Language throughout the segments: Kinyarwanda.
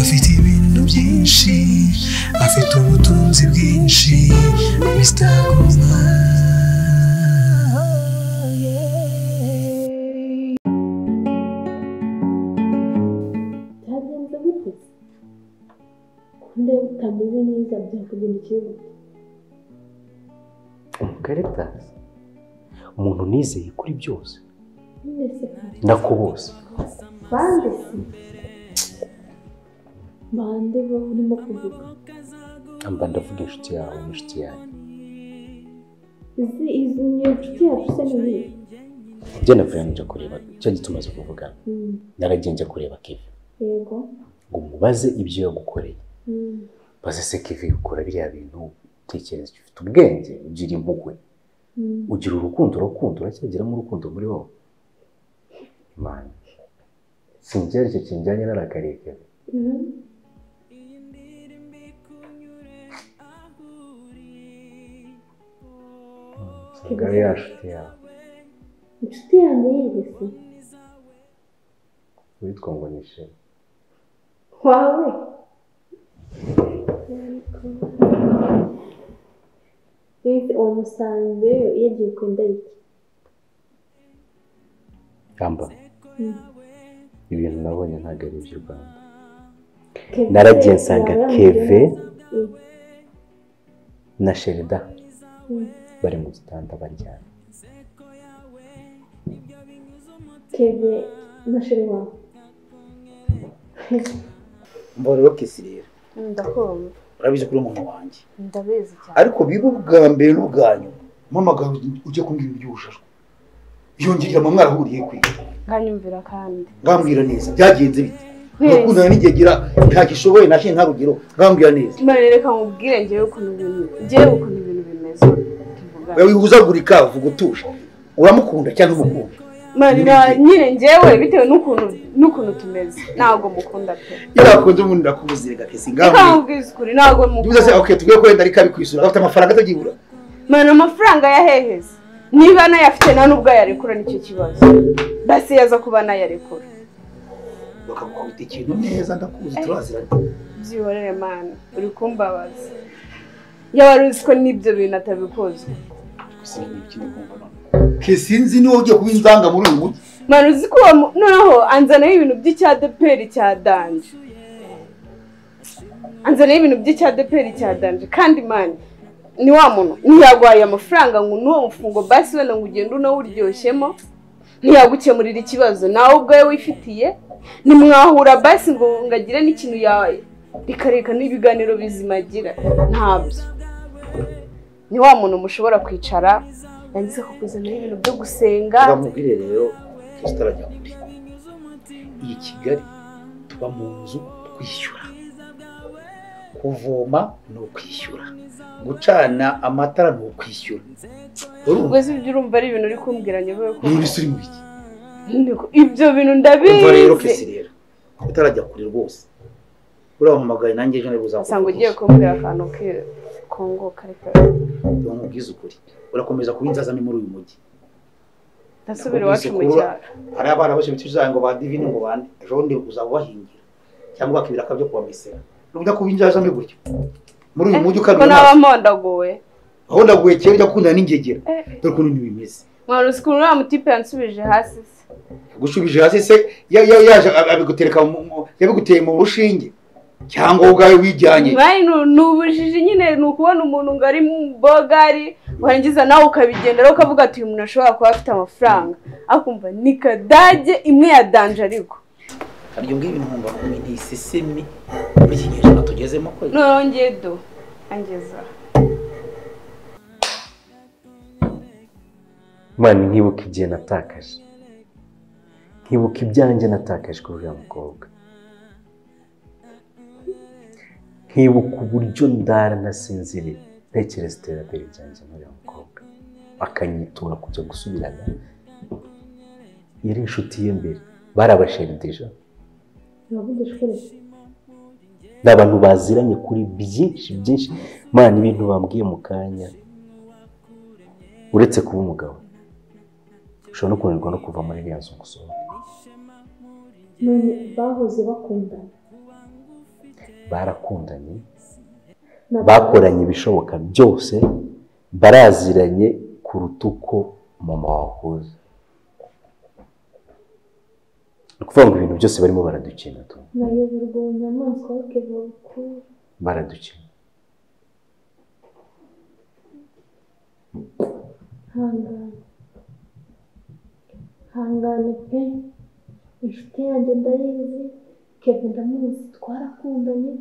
afite ibintu byinshi afite ubutunzi bwinshi Mr. Guma byagenze gute kunde utameze neza byakugendekeye gute Caritas umuntu nizeye kuri byose mbese nako bose bande bo urimo kuvuga amba ndavuga inshuti yawe n'inshuti yanjye izi ni inshuti yacu se niyi njye navuye nje kureba cyo gitumaze kuvugana naragenje kureba Kevin yego ngo mubaze ibyo yagukoreye baze se Kevin ukora biriya bintu tekereza ufite ubwenge ugira impuhwe ugira urukundo uracyagera mu rukundo muri wowe man sinjye cyo kinjanye narakareke Gari yashuti yawe inshuti yanjye yigeze witwa ngo nishe wawe Bise umusanze yagiye kwenda iki Kamba ibintu nabonye ntago ari by'u Rwanda naragiye nsanga Keve na Sherida bari mu gitanda baryana Keve na Sherida mboro kisirira ndakumva urabizi kuri umuntu wanjye ndabizi cyane ariko bibu bwa mbere n'ubwanyu mpamagara ujye kumbwira iby'ubushashwe yongerera mu mwarahuriye kwiga nganyumvira kandi ngambwira neza byagenze bite ukundana n'igigira nta gishoboye nashe nta rugero ngambwira neza Imana reka nkubwire ngewe ukuntu ibintu bimeze tuvuga wewe uzagurika uvuga utuje uramukunda cyangwa umukunda Marira nyine ngewe bitewe n'ukuntu tumeze ntago mukunda pe yarakunze umuntu ndakubuzirega kesi ngambwira ukuri ntago mukunda bivuze okay tugiye kwenda ari kabikwisura afite amafaranga atagibura Mana amafaranga yaheheze niba nayafite nta nubwo yarekura nicyo kibazo basi yaza kuba nayarekura bakagukubita ikintu neza ndakuzi turaziranye byihorere Mana uri kumbabaza yaba uzi ko n'ibyo bintu atabikozwe kesinzi niwo ugiye kuba inzanga muri uyu mujyi Mana uzi ko noneho anzanaho ibintu by'icyadeperi cya danje kandi Mana ni wa muntu ntiyagwaye amafaranga ngo n'uwo mufungo basi wenda ngo ugende unawuryoshyemo ntiyagukemurira ikibazo nawe ubwawe wifitiye nimwahura basi ngo ngagire n'ikintu yawe rikareka n'ibiganiro bizimagira ntabyo ni wa muntu mushobora kwicara yangize kukuzanira ibintu byo gusenga bamubwire rero tutarajya kuri iyi Kigali tuba mu nzu kwishyura kuvoma no kwishyura gucana amatara no kwishyura ubwo si ibyo urumva ari ibintu uri kumbwira nyewe ko muri suri mu biki ibyo bintu ndabizi rero kesirera utarajya kuri rwose urampamagaye nanjye ejo nibuzakora usanga ugiye kumbwira akantu Kongo kareka umubwiza ukuri urakomeza kubinzaza muri uyu mujyi ndasubira iwacu mu cyaro hari abana bose bituzanye ngo ba divine ngo bande ejo ndi uzabahingira cyangwa bakibira akabyo kubamesera nubwo kubinjaza mbe gutyo muri uyu mujyi ko nabamondagowe aho ndaguye cyera ujya kundana n'ingegera dore ukuntu bimeze mwana usikuru uriya mutipe yansubije hasi se gushubije hasi se yaje abigutereka yabiguteye mu rushinge cyangwa ubwawe wijyanye n'ubujiji nyine ni ukubona umuntu ngo ari mu bogari warangiza nawe ukabigendera ukavuga ati uyu muntu ashobora kuba afite amafaranga akumva ni kadage imwe ya danje ariko haryo ngibi ntumva ko ndi sisemi muri iki gihe tugezemo ko nongeye do angeza mani nkibuka igihe natakaje nkibuka ibyanjye natakaje kuri uriya mukobwa nkibuka uburyo ndara nasinziriye ntekereza iterambere ryanjye n'uriya mukobwa akanyitura kujya gusubirana yari inshuti ye mbere barabasheridija n'abantu baziranye kuri byinshi mani ibintu bambwiye mu kanya uretse kuba umugabo ushobora no kunanirwa no kuva muri iriya nzu gusohoka none bahoze bakundana barakundanye bakoranye ibishoboka byose baraziranye kuruta uko mama wahuza ni ukuvuga ngo ibintu byose barimo baradukina tu nayoberwa mu nyamaswa bakeva bukuru baradukina hangane pe inshuti yanjye ndayizi Kevin ndamuzi twarakundanye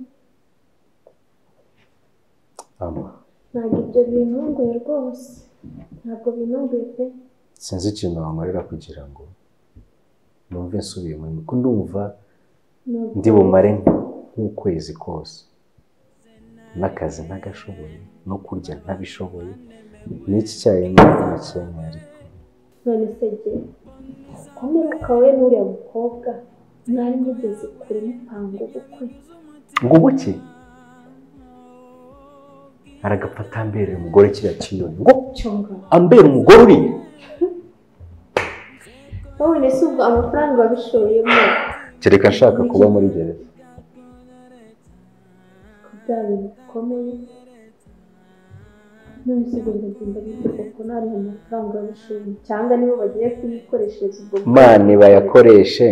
ntabwo ibyo bintunguye rwose ntabwo bintunguye pe sinzi ikintu wankorera kugira ngo numve nsubiye muri kuko ndumva ndi bumare nk'ukwezi kose n'akazi ntagashoboye no kurya ntabishoboye n'iki cyayi n'akenye ariko none se jye komeruka we n'uriya mukobwa mwari mugeze kure mupanga ubukwe ngo ubuki aragapfata ambere umugore kiriya kinyoni ngo ambere umugore uriye none se ubwo amafaranga babishoyemo kereka nshaka kuba muri gereza ko bya bintu bikomeye none se ubwo ndagenda bivuga ko nta amafaranga babishoyemo cyangwa nibo bagiye kubikoreshereza ubwo mani bayakoreshe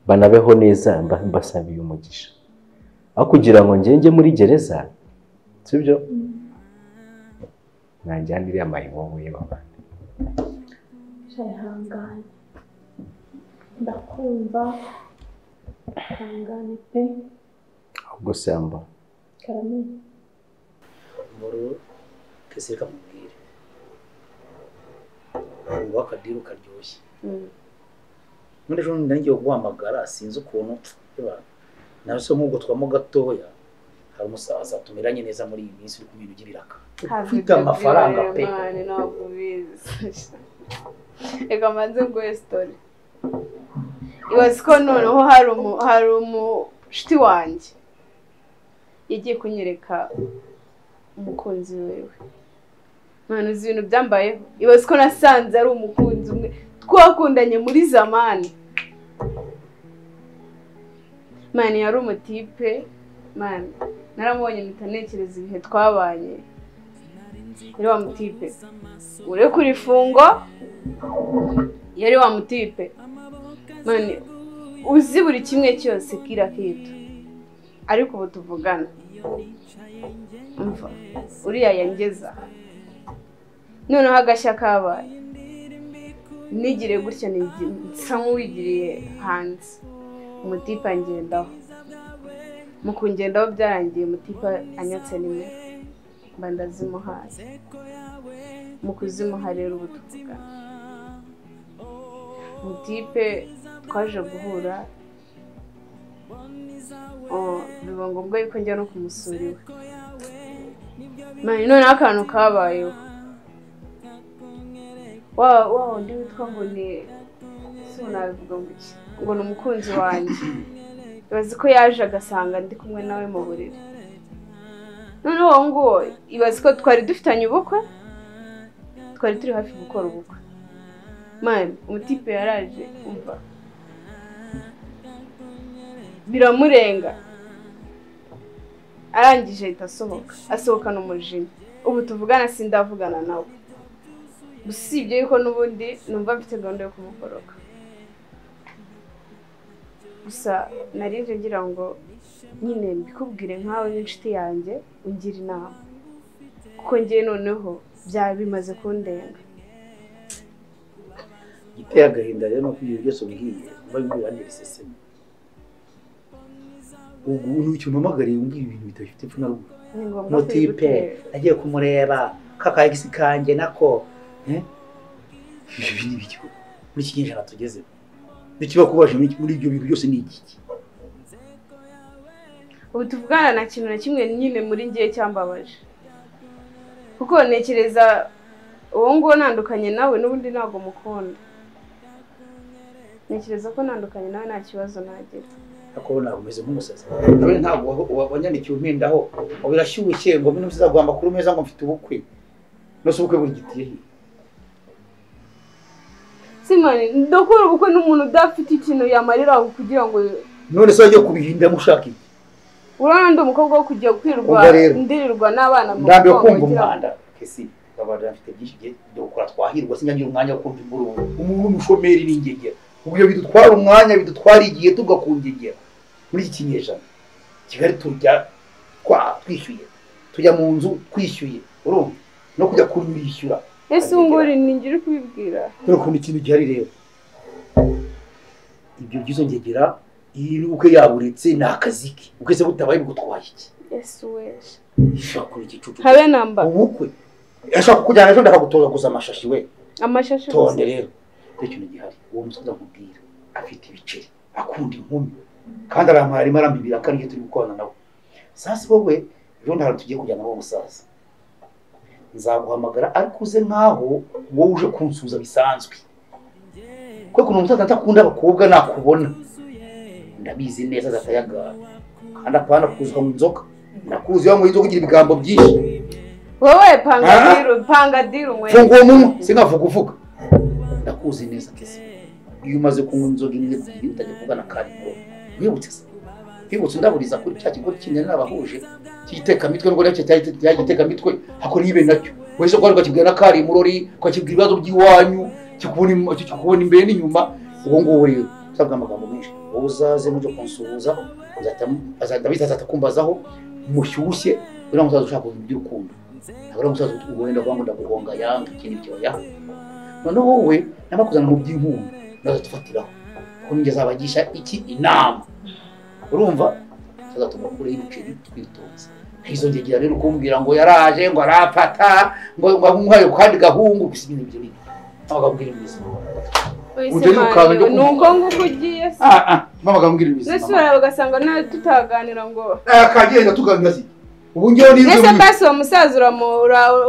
banabeho neza mbasabiye umugisha aho kugira ngo ngenge muri gereza sibyo nanjyanire amayibobo y'abandi hangane ndakumva hangane pe ahubwo samba karame mboro kese kamubwire ubu akadiru karyoshye none ejo ndangiye guhamagara sinzi ukuntu nawe se nk'ubwo twamo gatoya hari umusaza tumeranye neza muri iyi minsi uri kumenya ugiraka ufite amafaranga pe ntabwo ubizi reka mbanze nguhe story ibaze ko noneho hari umushiti wanjye yagiye kunyereka umukunzi wewe none uzi ibintu byambayeho ibaze ko nasanze ari umukunzi umwe twakundanye muri zamani mani yari umutipe mani naramubonye mpita ntekereza ibihe twabanye yari wa mutipe uri kuri fungo yari wa mutipe mani uzi buri kimwe cyose kira kitu ariko ubu tuvugana umva uriya yangeza noneho agashya kabaye nigire gutya nsa nk'uwigiriye hanze umutipe angendaho mu kungendaho byarangiye umutipe anyatse nimero mba ndazimuhaye mu kuzimuha rero ubu tuvugana umutipe twaje guhura biba ngombwa yuko njya no kumusura iwe mani noneho akantu kabayeho wa undi witwa ngo ni nabivuga ngo iki ngo ni umukunzi wanjye ibaze ko yaje agasanga ndi kumwe nawe mu buriri noneho uwo nguwo ibaze ko twari dufitanye ubukwe twari turi hafi gukora ubukwe mani umutipe yaraje umva biramurenga arangije ahita asohokana umujinya ubu tuvugana sindavugana nawe usibye yuko n'ubundi numva mfite gahunda yo kumukoroka gusa narinje ngira ngo nyine mbikubwire nkawe n'inshuti yanjye ungira inama kuko ngiye noneho byaba bimaze kundenga giteye agahinda rero no kugira byose umbwiye mba birangira iseseme ubu n'icyo mpamagariye umbwira ibintu bidafite ipfu na ruguru mutipe nagiye kumureba kakayigisi kanjye nako ibi ni ibiki muri iki kinyejana tugezeho n'ikiba kubaje muri ibyo bintu byose ni iki ubu tuvugana na kintu na kimwe nyine muri ngiye cyambabaje kuko ntekereza uwo nguwo nandukanye nawe n'ubundi ntabwo mukunda ntekereza ko nandukanye nawe nta kibazo nagira ako nawe umeze nk'umusazi rero ntabwo wanyandikiye umpindaho ngo birashyushye ngo bino bizagwa amakuru meza ngo mfite ubukwe nose ubukwe buri gitiye Simani ndakora ubukwe n'umuntu udafite ikintu yamarira kugira ngo none se wajya kubihinda mushaka iki urana ndi umukobwa wo kujya kwirwa ndirirwa n'abana mu ndambiye kumva umwanda kesi abana bafite byinshi byo gukora twahirwa sinyangira umwanya wo kumva imburu umuntu umushomeri n'ingegera ubyo bidutwara umwanya bidutwara igihe tugakungegera muri iki kinyejana Kigali turya twishyuye tujya mu nzu twishyuye urumva no kujya kunyishyura ese ngori ningira kubibwira ukuntu ikintu gihari rero ibyo byizo ngegera iyi uko yaburetse nakaziki ukese butabaye bugutwaye iki ese wese shakuri igicucu habe namba ubukwe ashaka kujyana ejo ndakagutoza guza amashashi we amashashi tonde rero ikintu gihari uwo musaza nkubwira afite ibiceri akunda inkumi kandi arimo arambibira kandi iyo turi gukorana nawe sasa wowe ejo ndahara tugiye kujyana n'uwo musaza nzaguhamagara ariko uze nkaho wowe uje kunsuza bisanzwe kuko umuntu musaza atakunda abakobwa nakubona ndabizi neza zatayagara kandi apana kuzwa mu nzoka nakuzi wa mu inzoka ugira ibigambo byinshi wowe panga diru mwe funga uwo munwa singavuga uvuga ndakuzi neza kese iyo umaze kunywa inzoga imwe ebyiri utajya kuvugana kari ngo wibutse se wibutse ndaburiza kuri cya kigo kinene n'abahuje cyiteka mitwe ngo nacyo cyagiteka mitwe hakora ibe nacyo wese ko kibwira na kari murori ko kibwira ibibazo by'iwanyu kikubona imbere n'inyuma uwo nguwo rero sabwa amagambo menshi wowe uzaze mujye kunsuhuza azatabiza atakumbazaho mushyushye uriya musaza ushaka iby'urukundo uriya musaza wenda kuvuga ngo ndaguhonga yanga ikindi byo ya noneho wowe namakuzana mu by'inkunda ndaza tufatiraho ko ngeze abagisha iki inama urumva tuzatuma kure y'ibiceri twitonze izo ngegera rero kumbwira ngo yaraje ngo arapata ngo nkwayo kandi gahungu gusinya ibyo ni abagabwira imizi nuko nguko ugiye se mama gambwira imizi nesura bagasanga nawe tutaganira ngo akagenda tuganira si ubu ngewe n'inzu nese basi uwo musaza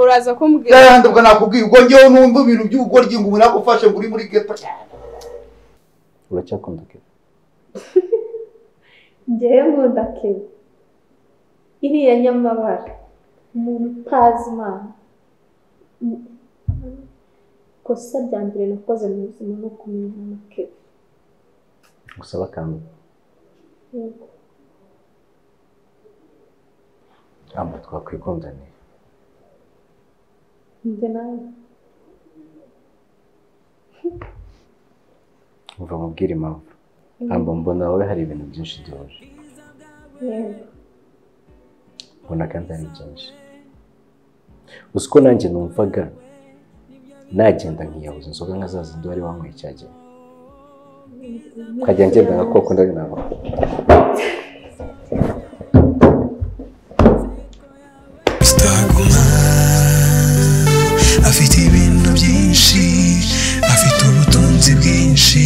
uraza kumbwira yandabwa nakubwiye ubwo ngewe numva ibintu by'ubugoryi ngo umuntu agufashe ngo uri muri geto uracyakunda ke njyewe nkunda ke iriya nyamabara umuntu utazi imana kosa rya mbere nakoze mu buzima no kumenya na ke gusaba kandi yego amba twakwikundaniye njye nawe uva mubwira impamvu amba mbona wowe hari ibintu byinshi byoroshye yego mbona kandi ari byinshi uzi ko nanjye numvaga nagenda nkiyabuza inzoga nka za zindi wari wanyweye cyagiye nkajya ngenda nka koko ndabinaba afite ibintu byinshi afite ubutunzi bwinshi